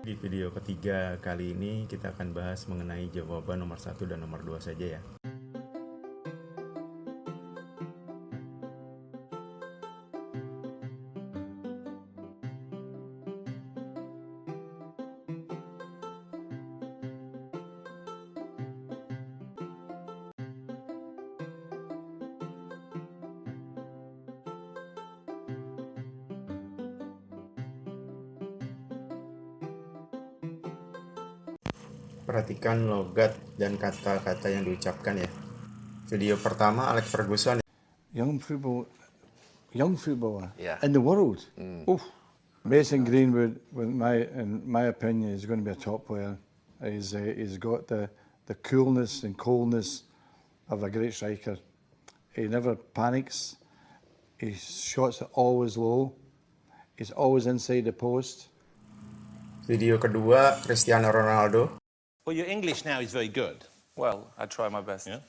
Di video ketiga kali ini kita akan bahas mengenai jawaban nomor 1 dan nomor 2 saja ya. Perhatikan logat dan kata-kata yang diucapkan ya. Video pertama Alex Ferguson. Young footballer Yeah. in the world. Oof. Mason Greenwood, in my opinion, is going to be a top player. He's got the coolness and coldness of a great striker. He never panics. His shots are always low. He's always inside the post. Video kedua Cristiano Ronaldo. Well, your English now is very good. Well, I try my best. Yeah.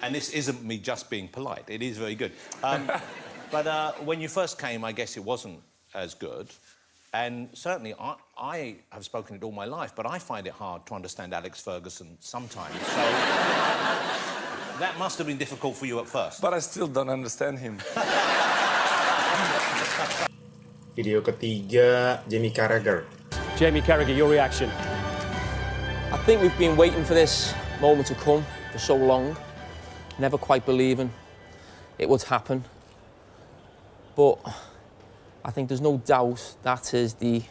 And this isn't me just being polite. It is very good. But when you first came, I guess it wasn't as good. And certainly, I have spoken it all my life, but I find it hard to understand Alex Ferguson sometimes. So that must have been difficult for you at first. But I still don't understand him. Video ketiga Jamie Carragher. Jamie Carragher, your reaction? I think we've been waiting for this moment to come for so long, never quite believing it would happen. But I think there's no doubt that is the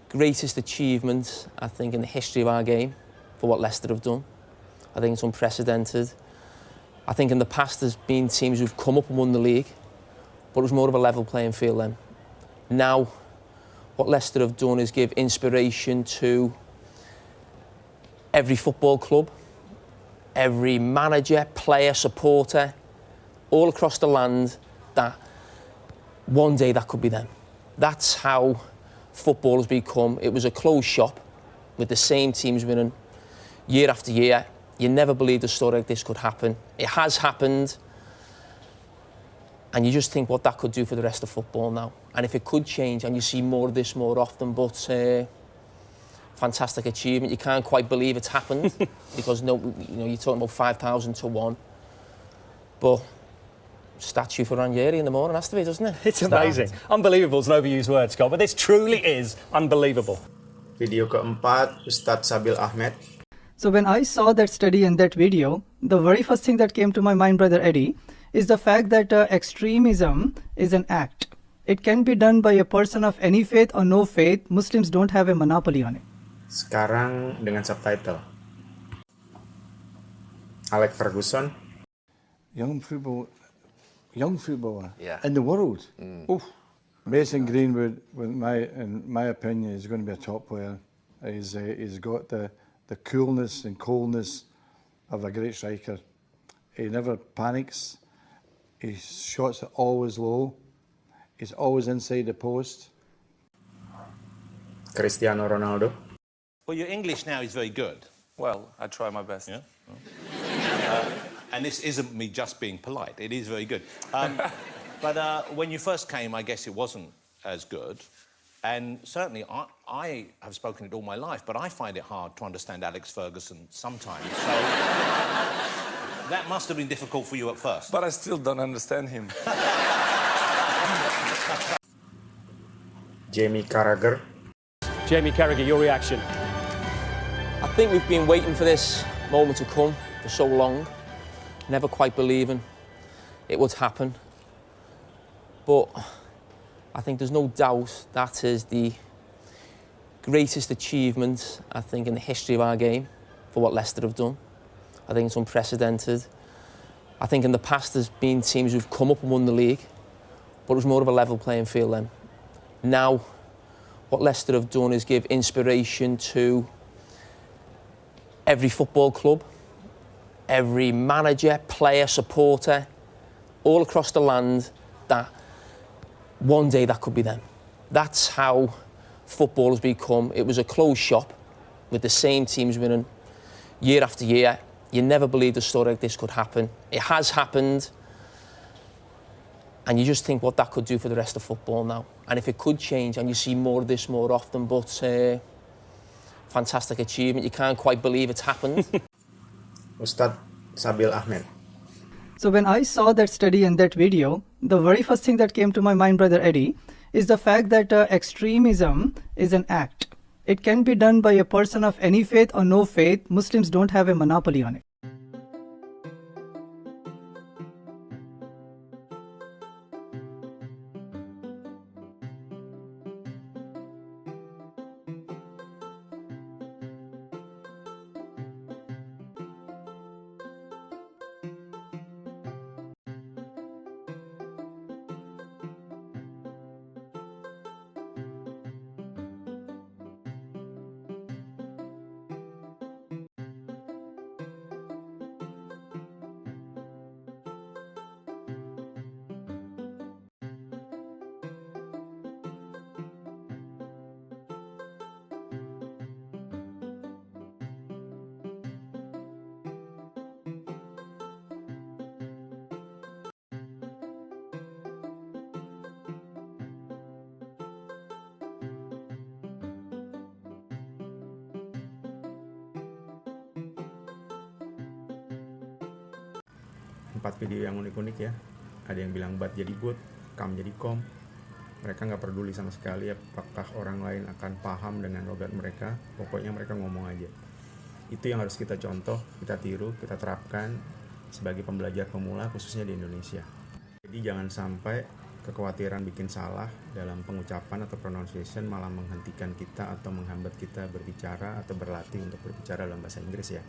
greatest achievement, I think, in the history of our game for what Leicester have done. I think it's unprecedented. I think in the past there's been teams who've come up and won the league, but it was more of a level playing field then. Now, what Leicester have done is give inspiration to every football club, every manager, player, supporter, all across the land, that one day that could be them. That's how football has become. It was a closed shop with the same teams winning year after year. You never believed a story like this could happen. It has happened. And you just think what that could do for the rest of football now. And if it could change and you see more of this more often, but fantastic achievement. You can't quite believe it's happened because you're talking about 5,000 to 1. But statue for Ranieri in the morning has to be, doesn't it? It's amazing. Unbelievable is an overused word, Scott, but this truly is unbelievable. Video keempat Ustadz Sabil Ahmed. So when I saw that study and that video, the very first thing that came to my mind, Brother Eddie, is the fact that extremism is an act. It can be done by a person of any faith or no faith. Muslims don't have a monopoly on it. Sekarang dengan subtitle. Alex Ferguson. Young footballer Yeah. in the world. Oof. Mason Greenwood, in my opinion, is going to be a top player. He's got the coolness and coldness of a great striker. He never panics. His shots are always low. He's always inside the post. Cristiano Ronaldo. Well, your English now is very good. Well, I try my best. Yeah. And this isn't me just being polite. It is very good. But when you first came, I guess it wasn't as good. And certainly, I have spoken it all my life, but I find it hard to understand Alex Ferguson sometimes. So that must have been difficult for you at first. But I still don't understand him. Jamie Carragher. Jamie Carragher, your reaction? I think we've been waiting for this moment to come for so long, never quite believing it would happen. But I think there's no doubt that is the greatest achievement, I think, in the history of our game for what Leicester have done. I think it's unprecedented. I think in the past there's been teams who've come up and won the league, but it was more of a level playing field then. Now, what Leicester have done is give inspiration to every football club, every manager, player, supporter, all across the land, that one day that could be them. That's how football has become. It was a closed shop with the same teams winning year after year. You never believed a story like this could happen. It has happened. And you just think what that could do for the rest of football now. And if it could change and you see more of this more often, but fantastic achievement. You can't quite believe it's happened. Ustadz Sabil Ahmed. So when I saw that study and that video, the very first thing that came to my mind, Brother Eddie, is the fact that extremism is an act. It can be done by a person of any faith or no faith. Muslims don't have a monopoly on it. Empat video yang unik-unik ya. Ada yang bilang bat jadi but, kam jadi kom. Mereka nggak peduli sama sekali apakah orang lain akan paham dengan logat mereka. Pokoknya mereka ngomong aja. Itu yang harus kita contoh, kita tiru, kita terapkan sebagai pembelajar pemula khususnya di Indonesia. Jadi jangan sampai kekhawatiran bikin salah dalam pengucapan atau pronunciation malah menghentikan kita atau menghambat kita berbicara atau berlatih untuk berbicara dalam bahasa Inggris ya.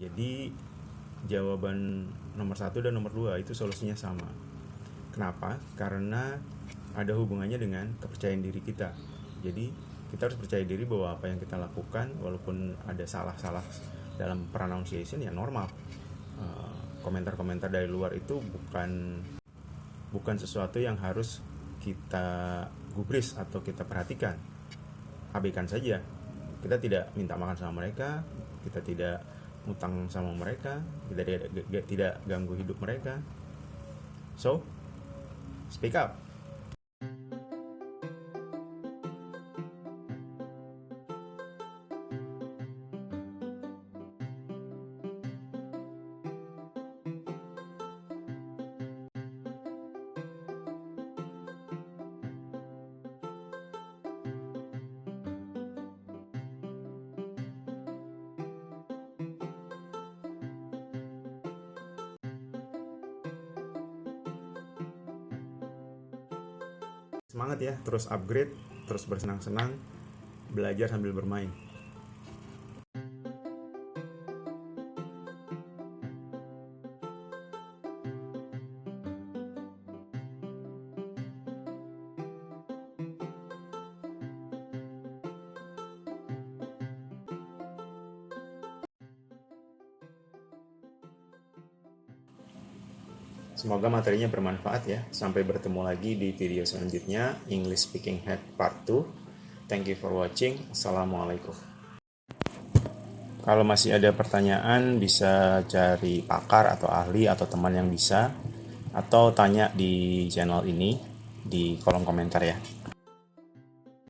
Jadi jawaban nomor 1 dan nomor 2 itu solusinya sama. Kenapa? Karena ada hubungannya dengan kepercayaan diri kita. Jadi kita harus percaya diri bahwa apa yang kita lakukan walaupun ada salah-salah dalam pronunciation ya normal. Komentar-komentar dari luar itu bukan sesuatu yang harus kita gubris atau kita perhatikan. Abaikan saja. Kita tidak minta makan sama mereka, kita tidak utang sama mereka, kita tidak ganggu hidup mereka. So, speak up. Semangat ya, terus upgrade, terus bersenang-senang, belajar sambil bermain. Semoga materinya bermanfaat ya. Sampai bertemu lagi di video selanjutnya, English Speaking Head Part 2. Thank you for watching. Assalamualaikum. Kalau masih ada pertanyaan, bisa cari pakar atau ahli atau teman yang bisa, atau tanya di channel ini di kolom komentar ya.